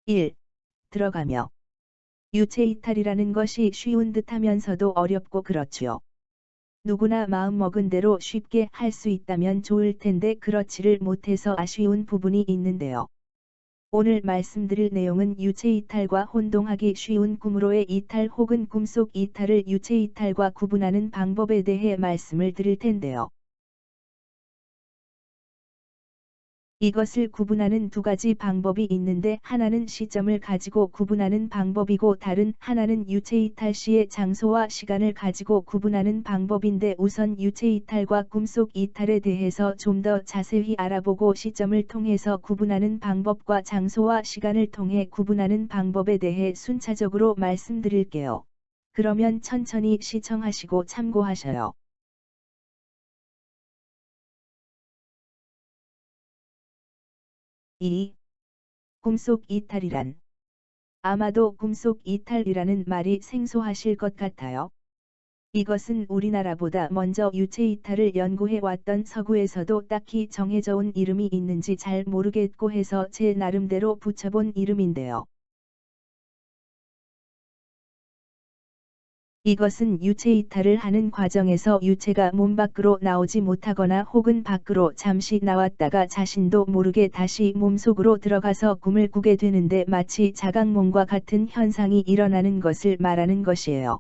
1. 들어가며. 유체이탈이라는 것이 쉬운 듯하면서도 어렵고 그렇지요. 누구나 마음먹은 대로 쉽게 할 수 있다면 좋을 텐데 그렇지를 못해서 아쉬운 부분이 있는데요. 오늘 말씀드릴 내용은 유체이탈과 혼동하기 쉬운 꿈으로의 이탈 혹은 꿈속 이탈을 유체이탈과 구분하는 방법에 대해 말씀을 드릴 텐데요. 이것을 구분하는 두 가지 방법이 있는데 하나는 시점을 가지고 구분하는 방법이고 다른 하나는 유체이탈 시의 장소와 시간을 가지고 구분하는 방법인데 우선 유체이탈과 꿈속 이탈에 대해서 좀 더 자세히 알아보고 시점을 통해서 구분하는 방법과 장소와 시간을 통해 구분하는 방법에 대해 순차적으로 말씀드릴게요. 그러면 천천히 시청하시고 참고하셔요. 2. 꿈속 이탈이란. 아마도 꿈속 이탈이라는 말이 생소하실 것 같아요. 이것은 우리나라보다 먼저 유체이탈을 연구해 왔던 서구에서도 딱히 정해져 온 이름이 있는지 잘 모르겠고 해서 제 나름대로 붙여본 이름인데요. 이것은 유체이탈을 하는 과정에서 유체가 몸 밖으로 나오지 못하거나 혹은 밖으로 잠시 나왔다가 자신도 모르게 다시 몸속으로 들어가서 꿈을 꾸게 되는데 마치 자각몽과 같은 현상이 일어나는 것을 말하는 것이에요.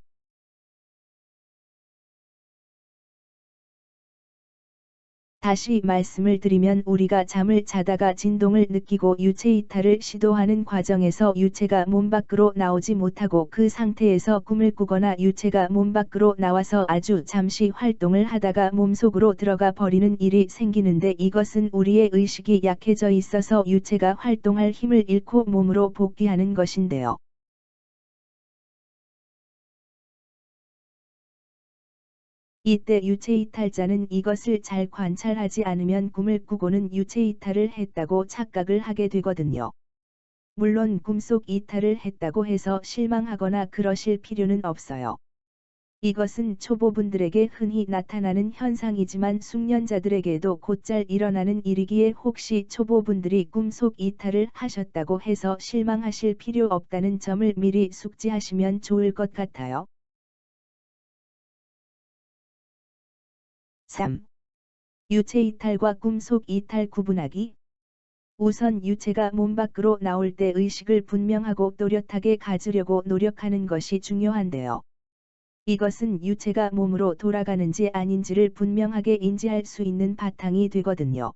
다시 말씀을 드리면 우리가 잠을 자다가 진동을 느끼고 유체이탈을 시도하는 과정에서 유체가 몸 밖으로 나오지 못하고 그 상태에서 꿈을 꾸거나 유체가 몸 밖으로 나와서 아주 잠시 활동을 하다가 몸속으로 들어가 버리는 일이 생기는데 이것은 우리의 의식이 약해져 있어서 유체가 활동할 힘을 잃고 몸으로 복귀하는 것인데요. 이때 유체이탈자는 이것을 잘 관찰하지 않으면 꿈을 꾸고는 유체이탈을 했다고 착각을 하게 되거든요. 물론 꿈속 이탈을 했다고 해서 실망하거나 그러실 필요는 없어요. 이것은 초보분들에게 흔히 나타나는 현상이지만 숙련자들에게도 곧잘 일어나는 일이기에 혹시 초보분들이 꿈속 이탈을 하셨다고 해서 실망하실 필요 없다는 점을 미리 숙지하시면 좋을 것 같아요. 3. 유체이탈과 꿈속 이탈 구분하기. 우선 유체가 몸 밖으로 나올 때 의식을 분명하고 또렷하게 가지려고 노력하는 것이 중요한데요. 이것은 유체가 몸으로 돌아가는지 아닌지를 분명하게 인지할 수 있는 바탕이 되거든요.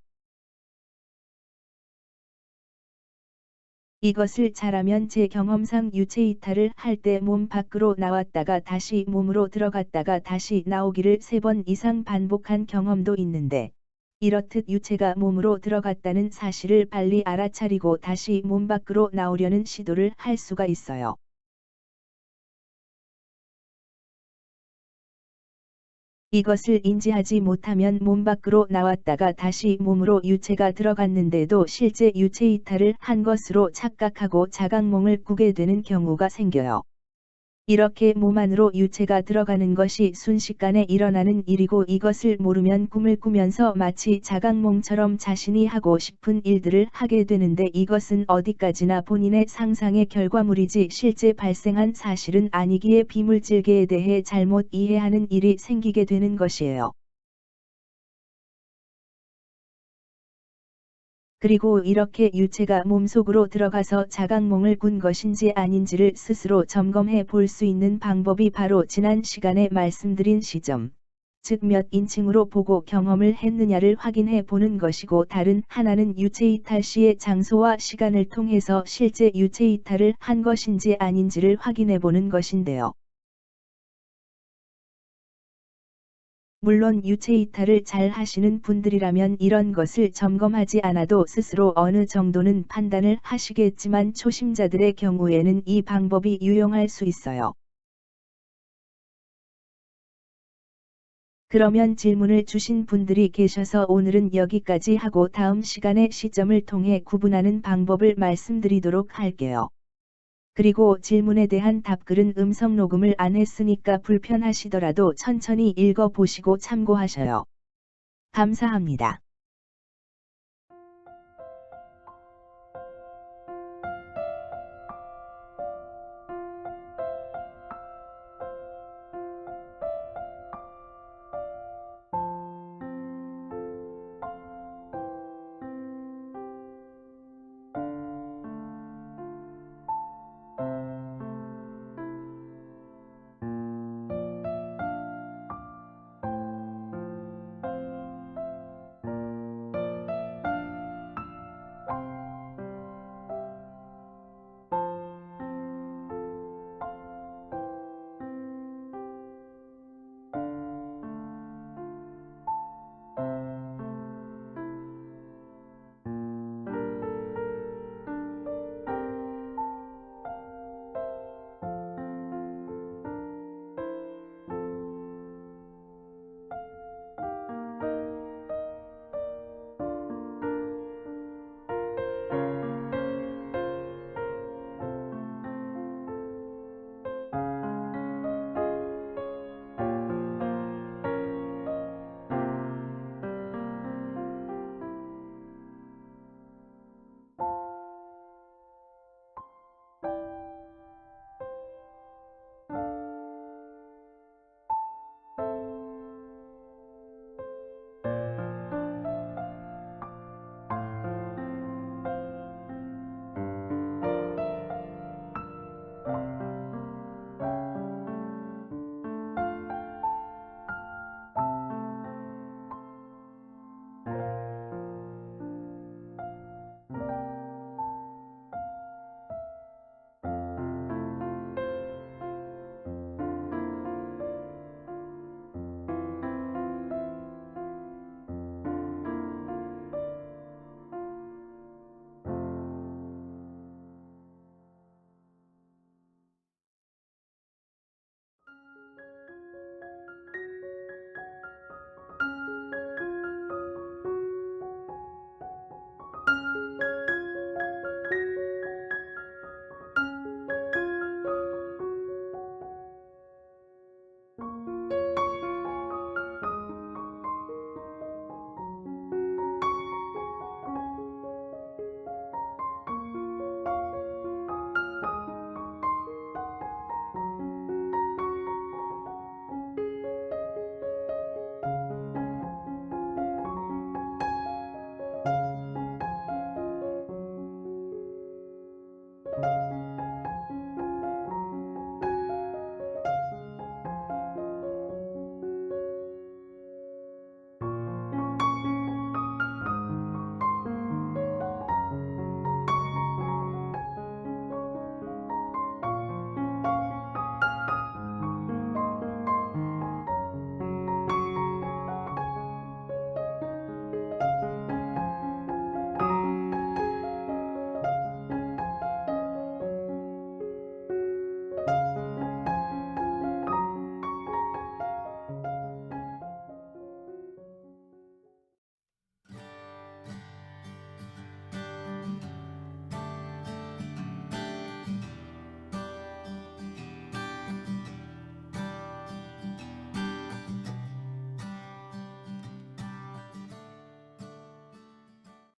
이것을 잘하면 제 경험상 유체이탈을 할 때 몸 밖으로 나왔다가 다시 몸으로 들어갔다가 다시 나오기를 3번 이상 반복한 경험도 있는데, 이렇듯 유체가 몸으로 들어갔다는 사실을 빨리 알아차리고 다시 몸 밖으로 나오려는 시도를 할 수가 있어요. 이것을 인지하지 못하면 몸 밖으로 나왔다가 다시 몸으로 유체가 들어갔는데도 실제 유체이탈을 한 것으로 착각하고 자각몽을 꾸게 되는 경우가 생겨요. 이렇게 몸 안으로 유체가 들어가는 것이 순식간에 일어나는 일이고 이것을 모르면 꿈을 꾸면서 마치 자각몽처럼 자신이 하고 싶은 일들을 하게 되는데 이것은 어디까지나 본인의 상상의 결과물이지 실제 발생한 사실은 아니기에 비물질계에 대해 잘못 이해하는 일이 생기게 되는 것이에요. 그리고 이렇게 유체가 몸속으로 들어가서 자각몽을 꾼 것인지 아닌지를 스스로 점검해 볼 수 있는 방법이 바로 지난 시간에 말씀드린 시점, 즉 몇 인칭으로 보고 경험을 했느냐를 확인해 보는 것이고 다른 하나는 유체이탈 시의 장소와 시간을 통해서 실제 유체이탈을 한 것인지 아닌지를 확인해 보는 것인데요. 물론 유체이탈을 잘 하시는 분들이라면 이런 것을 점검하지 않아도 스스로 어느 정도는 판단을 하시겠지만 초심자들의 경우에는 이 방법이 유용할 수 있어요. 그러면 질문을 주신 분들이 계셔서 오늘은 여기까지 하고 다음 시간에 시점을 통해 구분하는 방법을 말씀드리도록 할게요. 그리고 질문에 대한 답글은 음성 녹음을 안 했으니까 불편하시더라도 천천히 읽어보시고 참고하셔요. 감사합니다.